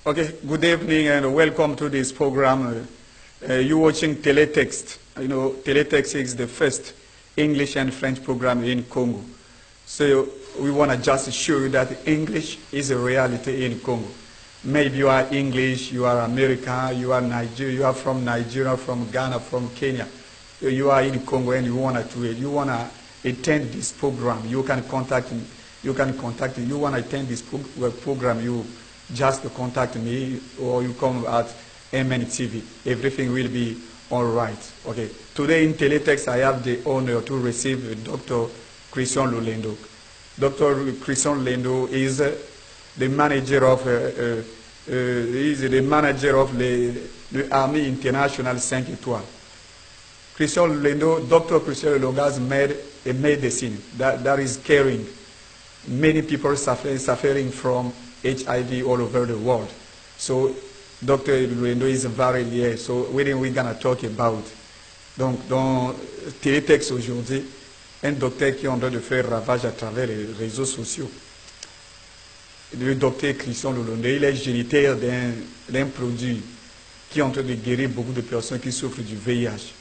Okay, good evening and welcome to this program. You're watching Teletext. You know, Teletext is the first English and French program in Congo. So we want to just show you that English is a reality in Congo. Maybe you are English, you are American, you are Nigeria, you are from Nigeria, from Ghana, from Kenya. You are in Congo and you want to attend this program. You can contact me. You want to attend this program. You just contact me or you come at MNTV. Everything will be all right. Okay. Today in Teletext, I have the honor to receive Dr. Christian Lolendo. Dr. Christian Lolendo is the manager of the Army International 5 Étoiles. Christian Lolendo, Dr. Christian Lolendo has made a medicine that is caring many people suffering from HIV all over the world. So Dr. Lolendo is very lié. So we're going to talk about. Donc dans Télétexte aujourd'hui, un docteur qui est en train de faire ravage à travers les réseaux sociaux. Le docteur Christian Lolendo, il est géniteur d'un produit qui est en train de guérir beaucoup de personnes qui souffrent du VIH.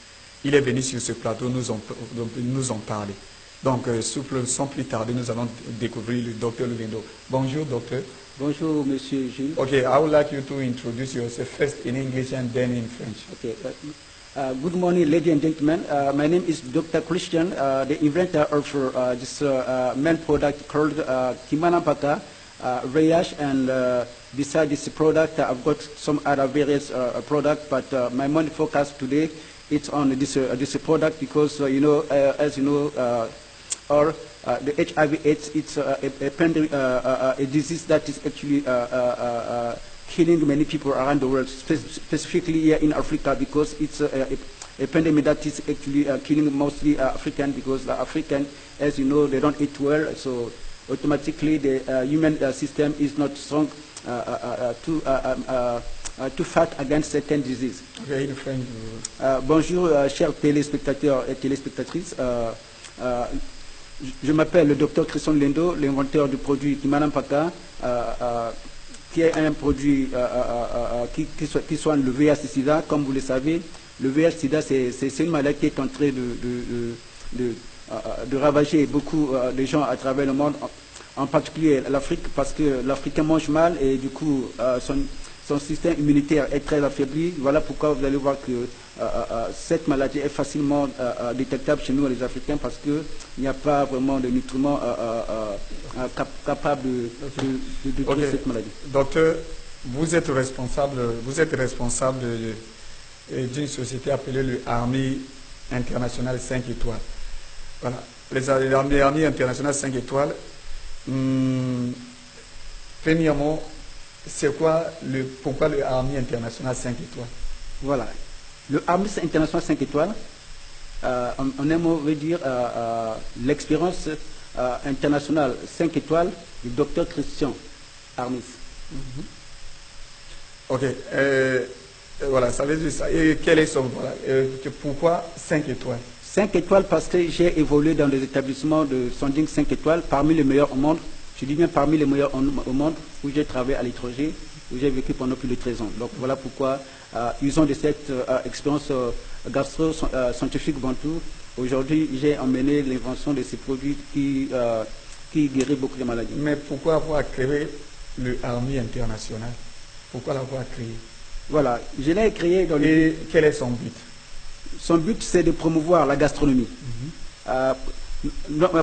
Il est venu sur ce plateau nous en parler. Donc, sans plus tarder, nous allons découvrir le docteur Lolendo. Bonjour, docteur. Bonjour, Monsieur Jules. Okay, I would like you to introduce yourself first in English and then in French. Okay. Good morning, ladies and gentlemen. My name is Dr. Christian, the inventor of this main product called Kimanampaka, VIH, and besides this product, I've got some other various products, but my main focus today is on this product because, as you know, the HIV/AIDS, it's a disease that is actually killing many people around the world, specifically here in Africa, because it's a pandemic that is actually killing mostly African, because the African, as you know, they don't eat well, so automatically the human system is not strong to fight against certain diseases. Okay, bonjour, chers téléspectateurs et téléspectatrices. Je m'appelle le docteur Christian Lolendo, l'inventeur du produit Kimanampaka, qui est un produit qui soigne le VIH-Sida. Comme vous le savez, le VIH-Sida, c'est une maladie qui est en train de ravager beaucoup de gens à travers le monde, en particulier l'Afrique, parce que l'Africain mange mal et du coup son système immunitaire est très affaibli. Voilà pourquoi vous allez voir que cette maladie est facilement détectable chez nous les Africains, parce qu'il n'y a pas vraiment de nutriments capables de tuer cette maladie. Docteur, vous êtes responsable d'une société appelée le Army International 5 Étoiles. Voilà. L'Army International 5 Étoiles, premièrement, pourquoi le Army International 5 Étoiles? Voilà. Le Army International 5 Étoiles, on aime veut dire l'expérience internationale 5 étoiles du docteur Christian Armis. Ok. Voilà, ça veut dire ça. Et quel est son... Voilà, pourquoi 5 étoiles? 5 étoiles parce que j'ai évolué dans des établissements de sounding 5 étoiles, parmi les meilleurs au monde. Je dis bien parmi les meilleurs au monde, où j'ai travaillé à l'étranger, où j'ai vécu pendant plus de 13 ans. Donc voilà pourquoi, usant de cette expérience gastro-scientifique Bantou, aujourd'hui j'ai emmené l'invention de ces produits qui guérit beaucoup de maladies. Mais pourquoi avoir créé le Army International? Pourquoi l'avoir créé? Voilà, je l'ai créé dans Et quel est son but? Son but, c'est de promouvoir la gastronomie.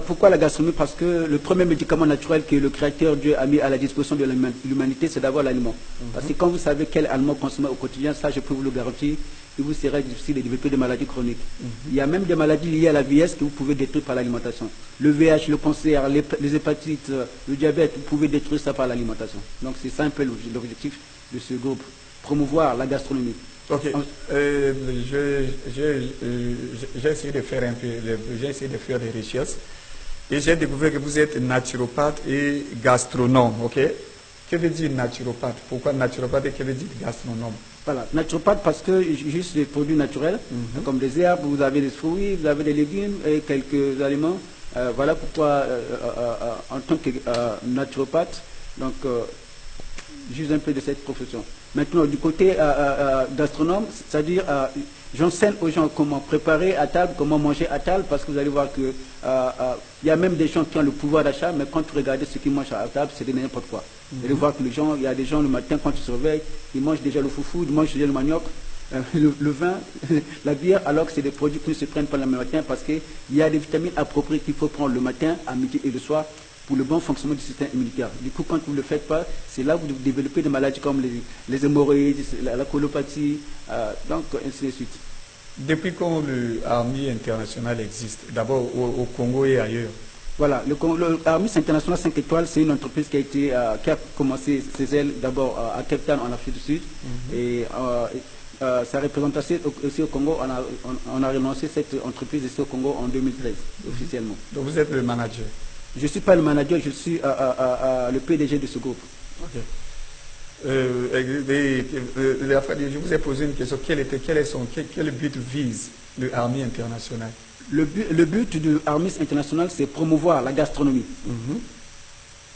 Pourquoi la gastronomie? Parce que le premier médicament naturel que le Créateur Dieu a mis à la disposition de l'humanité, c'est d'avoir l'aliment. Parce que quand vous savez quel aliment consommer au quotidien, ça je peux vous le garantir, il vous serait difficile de développer des maladies chroniques. Il y a même des maladies liées à la vieillesse que vous pouvez détruire par l'alimentation. Le VIH, le cancer, les hépatites, le diabète, vous pouvez détruire ça par l'alimentation. Donc c'est ça un peu l'objectif de ce groupe, promouvoir la gastronomie. Ok, j'ai essayé de faire des recherches et j'ai découvert que vous êtes naturopathe et gastronome, ok? Que veut dire naturopathe? Pourquoi naturopathe et que veut dire gastronome? Voilà, naturopathe parce que juste des produits naturels, comme des herbes, vous avez des fruits, vous avez des légumes et quelques aliments. Voilà pourquoi, en tant que naturopathe, donc j'use un peu de cette profession. Maintenant, du côté gastronome, c'est-à-dire j'enseigne aux gens comment préparer à table, comment manger à table, parce que vous allez voir que il y a même des gens qui ont le pouvoir d'achat, mais quand tu regardes ce qu'ils mangent à table, c'est de n'importe quoi. Vous allez voir que les gens, il y a des gens le matin quand ils se réveillent, ils mangent déjà le foufou, ils mangent déjà le manioc, le vin, la bière, alors que c'est des produits qui ne se prennent pas le matin parce qu'il y a des vitamines appropriées qu'il faut prendre le matin, à midi et le soir pour le bon fonctionnement du système immunitaire. Du coup, quand vous ne le faites pas, c'est là que vous développez des maladies comme les hémorroïdes, la colopathie, donc ainsi de suite. Depuis quand l'Armée internationale existe, d'abord au Congo et ailleurs? Voilà, l'Armée internationale 5 étoiles, c'est une entreprise qui a commencé ses ailes d'abord à Cape Town en Afrique du Sud. Et sa représentation aussi au Congo, on a relancé cette entreprise ici au Congo en 2013, officiellement. Donc vous êtes le manager? Je ne suis pas le manager, je suis le PDG de ce groupe. Ok. Je vous ai posé une question. Quel but vise l'Armée internationale? Le but de l'Armée internationale, c'est promouvoir la gastronomie.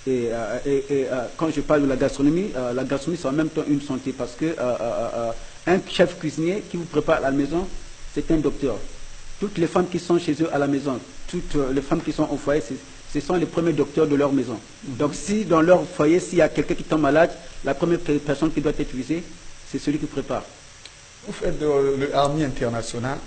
Et quand je parle de la gastronomie, c'est en même temps une santé parce que un chef cuisinier qui vous prépare à la maison, c'est un docteur. Toutes les femmes qui sont chez eux à la maison, toutes les femmes qui sont au foyer, ce sont les premiers docteurs de leur maison. Donc si dans leur foyer, s'il y a quelqu'un qui tombe malade, la première personne qui doit être visée, c'est celui qui prépare. Vous faites de l'Armée internationale,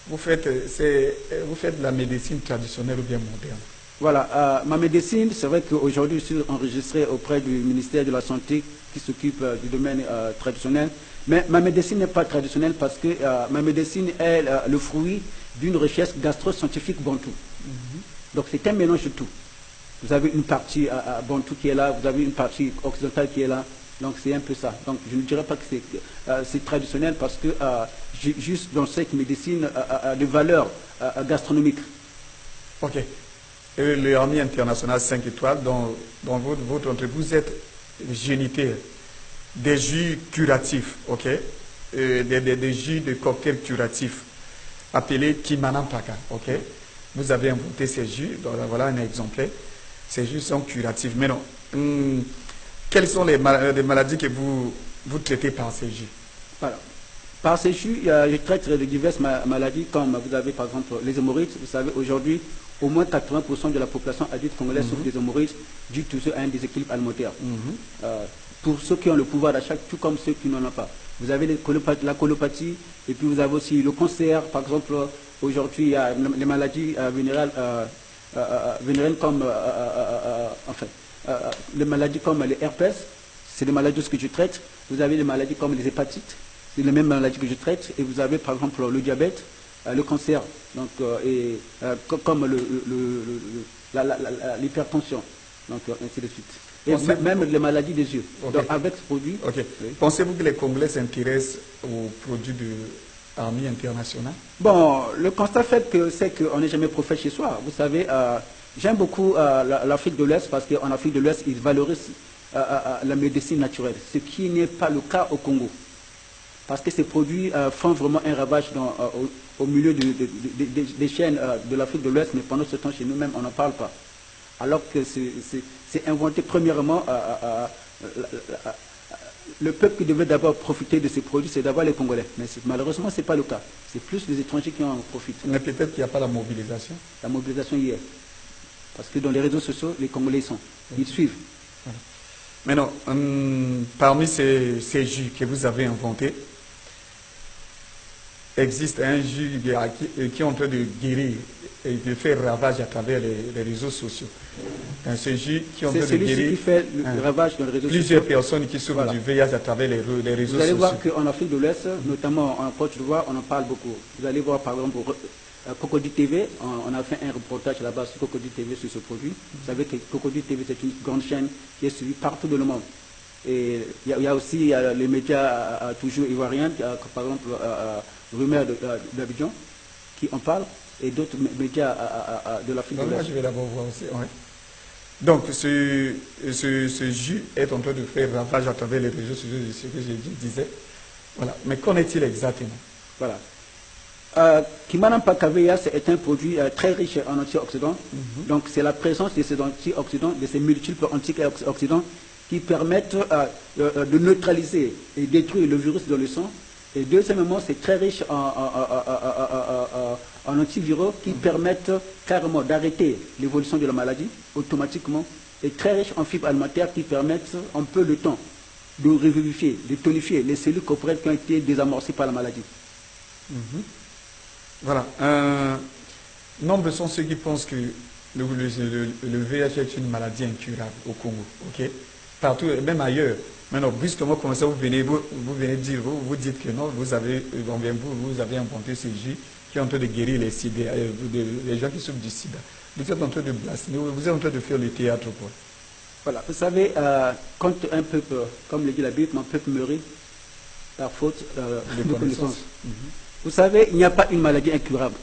vous faites de la médecine traditionnelle ou bien moderne? Voilà, ma médecine, c'est vrai qu'aujourd'hui je suis enregistré auprès du ministère de la Santé qui s'occupe du domaine traditionnel. Mais ma médecine n'est pas traditionnelle parce que ma médecine est le fruit d'une recherche gastro-scientifique bantou. Donc c'est un mélange de tout. Vous avez une partie bantou qui est là, vous avez une partie occidentale qui est là. Donc c'est un peu ça. Donc je ne dirais pas que c'est traditionnel parce que juste dans cette médecine de valeurs gastronomiques. Ok. L'Armée internationale 5 étoiles, dans votre entreprise, vous êtes géniteur des jus curatifs, ok, des jus de cocktails curatifs appelés Kimanampaka, ok. Vous avez inventé ces jus, donc voilà un exemplaire. Ces jus sont curatifs. Mais non, quelles sont les maladies que vous traitez par ces jus? Voilà. Par ces jus, je traite de diverses maladies, comme vous avez par exemple les hémorroïdes. Vous savez, aujourd'hui, au moins 80% de la population adulte congolaise souffre des hémorroïdes dû toujours à un déséquilibre alimentaire. Pour ceux qui ont le pouvoir d'achat, tout comme ceux qui n'en ont pas. Vous avez la colopathie, et puis vous avez aussi le cancer. Par exemple, aujourd'hui, il y a les maladies vénérales comme, les maladies comme les herpès, c'est des maladies que je traite. Vous avez des maladies comme les hépatites, c'est les mêmes maladies que je traite. Et vous avez par exemple le diabète, le cancer, donc, comme l'hypertension, donc ainsi de suite. Et même les maladies des yeux. Okay. Donc avec ce produit... Okay. Oui. Pensez-vous que les Congolais s'intéressent aux produits de l'Armée internationale? Bon, le constat fait c'est qu'on n'est jamais prophète chez soi. Vous savez, j'aime beaucoup l'Afrique de l'Ouest parce qu'en Afrique de l'Ouest, ils valorisent la médecine naturelle, ce qui n'est pas le cas au Congo. Parce que ces produits font vraiment un ravage au milieu des chaînes de l'Afrique de l'Ouest, mais pendant ce temps, chez nous-mêmes, on n'en parle pas. Alors que c'est inventé premièrement, le peuple qui devait d'abord profiter de ces produits, c'est d'abord les Congolais. Mais malheureusement, ce n'est pas le cas. C'est plus les étrangers qui en profitent. Mais peut-être qu'il n'y a pas la mobilisation. La mobilisation y est. Parce que dans les réseaux sociaux, les Congolais sont. Ils suivent. Voilà. Maintenant, parmi ces jus que vous avez inventés, existe un jus qui est en train de guérir et de faire ravage à travers les réseaux sociaux. Ce jus qui est en train de guérir qui fait le ravage dans les réseaux plusieurs sociaux. Personnes qui souffrent du VIH à travers les réseaux sociaux. Vous allez voir qu'en Afrique de l'Ouest, notamment en Côte d'Ivoire, on en parle beaucoup. Vous allez voir par exemple Cocody TV, on a fait un reportage là-bas sur Cocody TV sur ce produit. Vous savez que Cocody TV c'est une grande chaîne qui est suivie partout dans le monde. Et il y a aussi les médias toujours ivoiriens, par exemple Rumeur d'Abidjan, qui en parlent, et d'autres médias de l'Afrique de l'Ouest. Je vais d'abord voir aussi. Ouais. Donc ce jus est en train de faire ravage à travers les réseaux sociaux, ce que je disais. Voilà. Mais qu'en est-il exactement? Voilà. Kimanampaka VIH est un produit très riche en antioxydants. Donc c'est la présence de ces antioxydants, de ces multiples antioxydants, qui permettent de neutraliser et détruire le virus dans le sang. Et deuxièmement, c'est très riche en antiviraux qui permettent carrément d'arrêter l'évolution de la maladie automatiquement, et très riche en fibres alimentaires qui permettent en peu de temps de revivifier, de tonifier les cellules corporelles qui ont été désamorcées par la maladie. Voilà. Nombre sont ceux qui pensent que le VIH est une maladie incurable au Congo. Ok, partout, même ailleurs. Maintenant, brusquement, comme ça, vous venez dire, vous dites que non, vous avez inventé ce jus qui est en train de guérir les gens qui souffrent du sida. Vous êtes en train de blasphémer, vous êtes en train de faire le théâtre, quoi. Voilà, vous savez, quand un peuple, comme le dit la Bible, mon peuple mûrit par faute de connaissance. Vous savez, il n'y a pas une maladie incurable.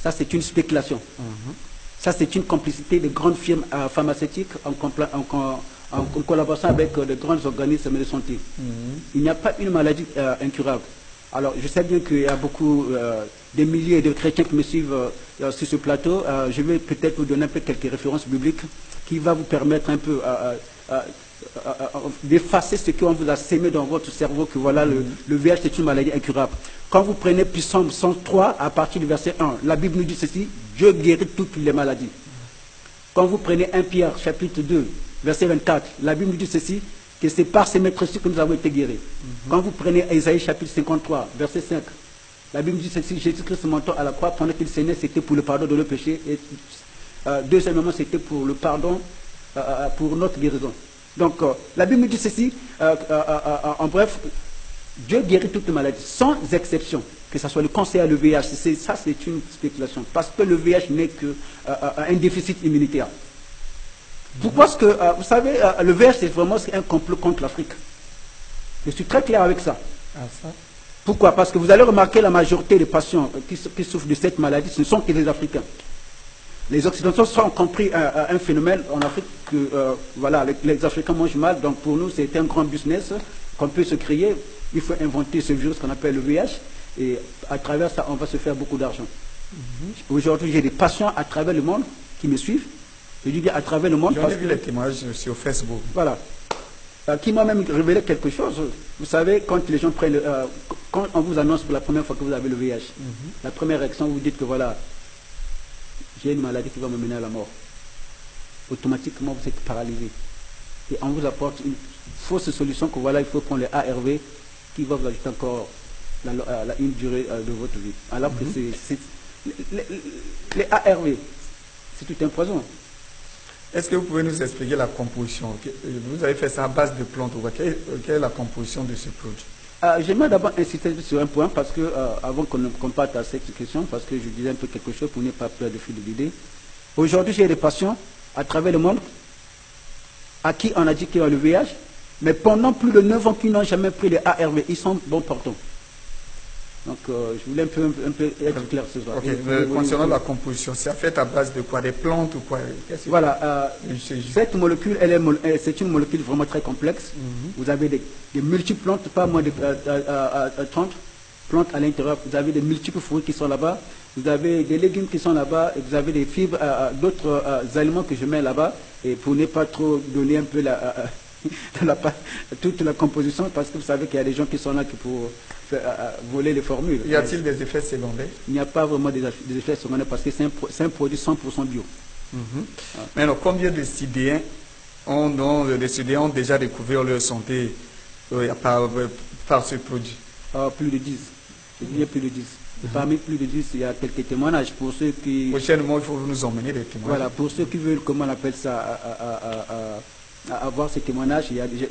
Ça, c'est une spéculation. Ça, c'est une complicité de grandes firmes pharmaceutiques en collaboration avec de grands organismes de santé. Il n'y a pas une maladie incurable. Alors, je sais bien qu'il y a beaucoup, des milliers de chrétiens qui me suivent sur ce plateau. Je vais peut-être vous donner un peu quelques références bibliques qui vont vous permettre un peu d'effacer ce qu'on vous a sémé dans votre cerveau, que voilà, le VIH c'est une maladie incurable. Quand vous prenez Psaume 103, à partir du verset 1, la Bible nous dit ceci: Dieu guérit toutes les maladies. Quand vous prenez 1 Pierre, chapitre 2, verset 24, la Bible nous dit ceci, que c'est par ces maîtresses que nous avons été guéris. Quand vous prenez Isaïe, chapitre 53, verset 5, la Bible dit ceci: Jésus-Christ montant à la croix, pendant qu'il saignait, c'était pour le pardon de nos péchés. Et deuxièmement, c'était pour le pardon, pour notre guérison. Donc, la Bible dit ceci, en bref, Dieu guérit toutes les maladies, sans exception, que ce soit le cancer, le VIH. Ça, c'est une spéculation, parce que le VIH n'est qu'un déficit immunitaire. Pourquoi est-ce que, vous savez, le VIH, c'est vraiment un complot contre l'Afrique. Je suis très clair avec ça. Pourquoi? Parce que vous allez remarquer la majorité des patients qui souffrent de cette maladie, ce ne sont que les Africains. Les Occidentaux ont compris un phénomène en Afrique que voilà, les Africains mangent mal, donc pour nous c'est un grand business qu'on peut se créer. Il faut inventer ce virus qu'on appelle le VIH, et à travers ça on va se faire beaucoup d'argent. Aujourd'hui j'ai des patients à travers le monde qui me suivent. Je dis bien à travers le monde. J'en ai vu les témoignages sur Facebook. Voilà. Qui m'a même révélé quelque chose. Vous savez, quand les gens prennent, quand on vous annonce pour la première fois que vous avez le VIH, la première réaction, vous dites que voilà, j'ai une maladie qui va me mener à la mort. Automatiquement, vous êtes paralysé. Et on vous apporte une fausse solution que voilà, il faut prendre les ARV qui va vous ajouter encore une durée de votre vie. Alors que les ARV, c'est tout un poison. Est-ce que vous pouvez nous expliquer la composition? Vous avez fait ça à base de plantes. Quelle est la composition de ce produit? J'aimerais d'abord insister sur un point, parce que, avant qu'on parte à cette question, parce que je disais un peu quelque chose pour ne pas perdre le fil de l'idée. Aujourd'hui, j'ai des patients à travers le monde à qui on a dit qu'ils ont le VIH, mais pendant plus de 9 ans qu'ils n'ont jamais pris les ARV, ils sont bons portants. Donc, je voulais un peu être clair ce soir. Concernant la composition, c'est fait à base de quoi? Des plantes ou quoi? Voilà, cette molécule, c'est une molécule vraiment très complexe. Vous avez des multiples plantes, pas moins de 30 plantes à l'intérieur. Vous avez des multiples fruits qui sont là-bas. Vous avez des légumes qui sont là-bas. Et vous avez des fibres, d'autres aliments que je mets là-bas. Et pour ne pas trop donner un peu toute la composition, parce que vous savez qu'il y a des gens qui sont là pour voler les formules. Y a-t-il des effets secondaires? Il n'y a pas vraiment des effets secondaires, parce que c'est un produit 100% bio. Maintenant, combien de Sidéens ont déjà découvert leur santé par ce produit? Plus de 10. Il y a plus de 10. Et parmi plus de 10, il y a quelques témoignages pour ceux qui... Prochainement, il faut nous emmener des témoignages. Voilà, pour ceux qui veulent, comment on appelle ça, à avoir ces témoignages,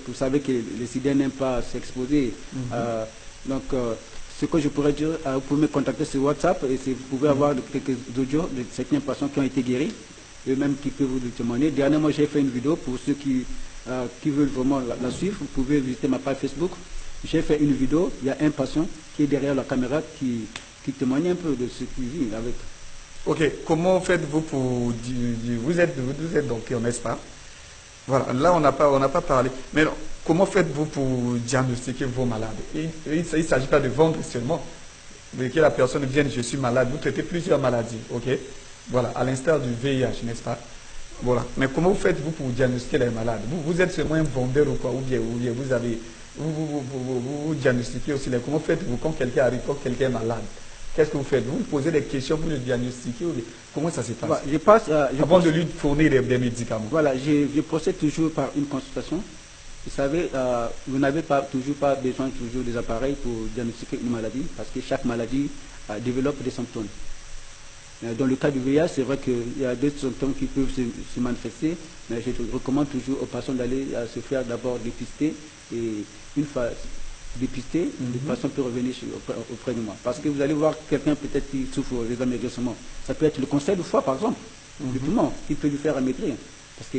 vous savez que les Sidéens n'aiment pas s'exposer. Donc, ce que je pourrais dire, vous pouvez me contacter sur WhatsApp, et vous pouvez avoir quelques audios de certaines personnes qui ont été guéries, eux-mêmes qui peuvent vous témoigner. Dernièrement, j'ai fait une vidéo pour ceux qui veulent vraiment la suivre. Vous pouvez visiter ma page Facebook. J'ai fait une vidéo, il y a un patient qui est derrière la caméra qui témoigne un peu de ce qu'il vit avec. Ok, comment faites-vous pour... Vous êtes docteur, n'est-ce pas? Voilà, là on n'a pas parlé. Mais non, comment faites-vous pour diagnostiquer vos malades? Il ne s'agit pas de vendre seulement, mais que la personne vienne, je suis malade. Vous traitez plusieurs maladies, ok? Voilà, à l'instar du VIH, n'est-ce pas? Voilà. Mais comment vous faites-vous pour diagnostiquer les malades? Vous êtes seulement un vendeur ou quoi? Ou bien vous diagnostiquez aussi. Comment faites-vous quand quelqu'un arrive, quand quelqu'un est malade? Qu'est-ce que vous faites? Vous posez des questions pour le diagnostiquer? Comment ça se passe? Voilà, avant de lui fournir des médicaments. Voilà, je procède toujours par une consultation. Vous savez, vous n'avez toujours pas besoin des appareils pour diagnostiquer une maladie, parce que chaque maladie développe des symptômes. Dans le cas du VIH, c'est vrai qu'il y a des symptômes qui peuvent se manifester, mais je recommande toujours aux patients d'aller se faire d'abord dépister, et une fois dépisté, les patients peuvent revenir auprès de moi. Parce que vous allez voir quelqu'un peut-être qui souffre des amaigrissements. Ça peut être le cancer du foie, par exemple, du poumon, qui peut lui faire amaigrir. Parce que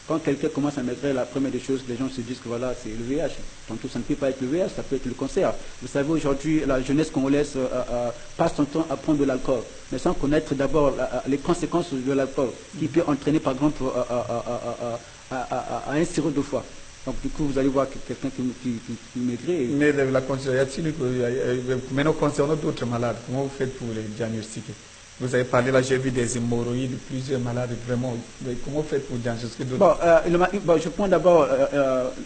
quand quelqu'un commence à maigrir, la première des choses, les gens se disent que voilà, c'est le VIH. Tantôt, ça ne peut pas être le VIH, ça peut être le cancer. Vous savez, aujourd'hui, la jeunesse congolaise passe son temps à prendre de l'alcool, mais sans connaître d'abord les conséquences de l'alcool, qui peut entraîner, par exemple, à un sirop de foie. Donc, du coup, vous allez voir quelqu'un qui maigrit. Mais la considération, maintenant, concernant d'autres malades, comment vous faites pour les diagnostiquer? Vous avez parlé là, j'ai vu des hémorroïdes, plusieurs malades, vraiment. Mais comment vous faites pour diagnostiquer d'autres? Je prends d'abord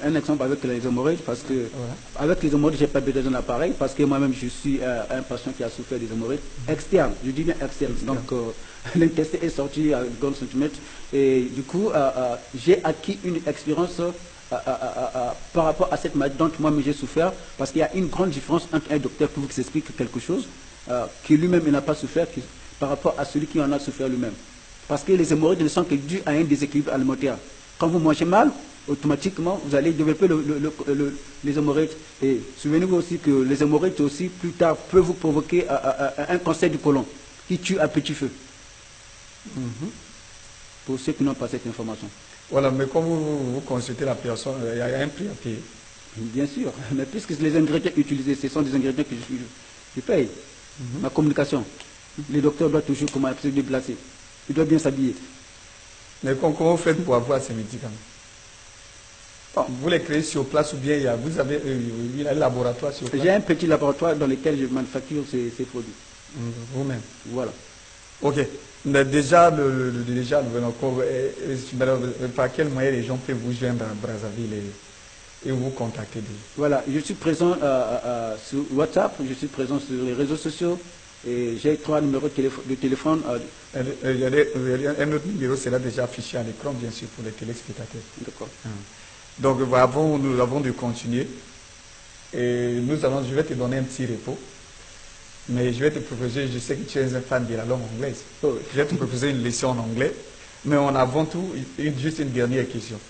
un exemple avec les hémorroïdes, parce que avec les hémorroïdes, je n'ai pas besoin d'un appareil, parce que moi-même, je suis un patient qui a souffert des hémorroïdes externes, je dis bien externes. Donc, l'intestin est sorti à 1 cm, et du coup, j'ai acquis une expérience par rapport à cette maladie dont moi-même j'ai souffert, parce qu'il y a une grande différence entre un docteur qui vous explique quelque chose, qui lui-même n'a pas souffert, par rapport à celui qui en a souffert lui-même. Parce que les hémorroïdes ne sont que dus à un déséquilibre alimentaire. Quand vous mangez mal, automatiquement, vous allez développer les hémorroïdes. Et souvenez-vous aussi que les hémorroïdes aussi, plus tard, peuvent vous provoquer un cancer du côlon, qui tue à petit feu. Pour ceux qui n'ont pas cette information. Voilà, mais quand vous consultez la personne, il y a un prix à payer. Bien sûr, mais puisque les ingrédients utilisés, ce sont des ingrédients que je paye. Ma communication. Le docteur doit toujours se déplacer. Il doit bien s'habiller. Mais comment vous faites pour avoir ces médicaments? Vous les créez sur place ou bien vous avez un laboratoire sur place? J'ai un petit laboratoire dans lequel je manufacture ces produits. Vous-même? Voilà. Ok. Mais déjà, par quel moyen les gens peuvent vous joindre à Brazzaville et vous contacter? Voilà, je suis présent sur WhatsApp, je suis présent sur les réseaux sociaux. Et j'ai 3 numéros de téléphone. Un autre numéro sera déjà affiché à l'écran, bien sûr, pour les téléspectateurs. D'accord. Donc, nous avons de continuer. Et je vais te donner un petit repos. Mais je vais te proposer, je sais que tu es un fan de la langue anglaise. Oh, oui. Je vais te proposer une leçon en anglais. Mais avant tout, juste une dernière question.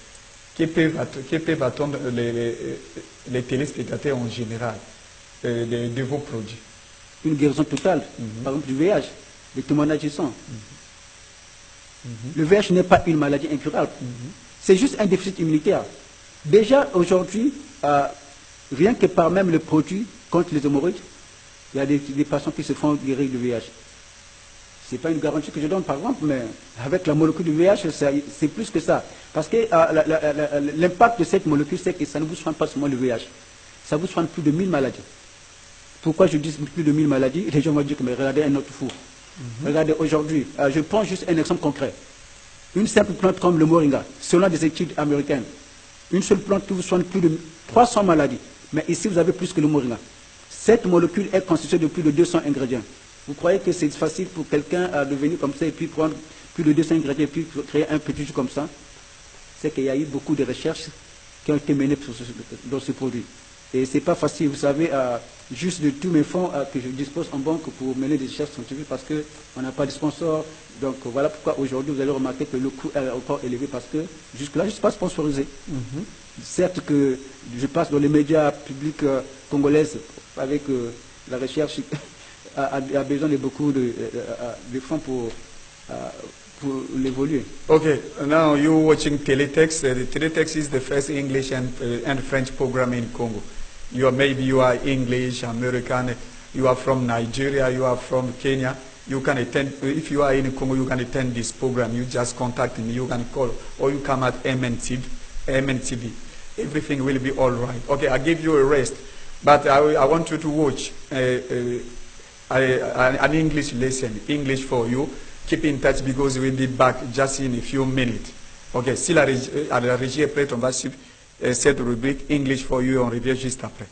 Que peuvent attendre les téléspectateurs en général de vos produits? Une guérison totale, par exemple du VIH, les témoignages du sang. Le VIH n'est pas une maladie incurable, c'est juste un déficit immunitaire. Déjà aujourd'hui, rien que par même le produit contre les hémorroïdes, il y a des patients qui se font guérir du VIH. Ce n'est pas une garantie que je donne par exemple, mais avec la molécule du VIH, c'est plus que ça. Parce que l'impact de cette molécule, c'est que ça ne vous soigne pas seulement le VIH, ça vous soigne plus de 1000 maladies. Pourquoi je dis plus de 1000 maladies? Les gens vont dire que mais regardez un autre four. Regardez aujourd'hui, je prends juste un exemple concret. Une simple plante comme le moringa, selon des études américaines, une seule plante qui vous soigne plus de 300 maladies. Mais ici, vous avez plus que le moringa. Cette molécule est constituée de plus de 200 ingrédients. Vous croyez que c'est facile pour quelqu'un de venir comme ça et puis prendre plus de 200 ingrédients et puis créer un petit jus comme ça? C'est qu'il y a eu beaucoup de recherches qui ont été menées dans ce produit. Et ce n'est pas facile, vous savez, juste de tous mes fonds que je dispose en banque pour mener des recherches scientifiques parce qu'on n'a pas de sponsor. Donc voilà pourquoi aujourd'hui vous allez remarquer que le coût est encore élevé parce que jusque-là je ne suis pas sponsorisé. Certes que je passe dans les médias publics congolais avec la recherche a besoin de beaucoup de fonds pour l'évoluer. Okay, now you're watching Teletext. The Teletext is the first English and French program in Congo. Maybe you are English, American, you are from Nigeria, you are from Kenya. You can attend, if you are in Congo, you can attend this program. You just contact me, you can call, or you come at MNTV. Everything will be all right. Okay, I give you a rest, but I want you to watch an English lesson, English for you. keep in touch because we'll be back just in a few minutes. Ok, si la régie est prête, on va suivre cette rubrique English for You, on revient juste après.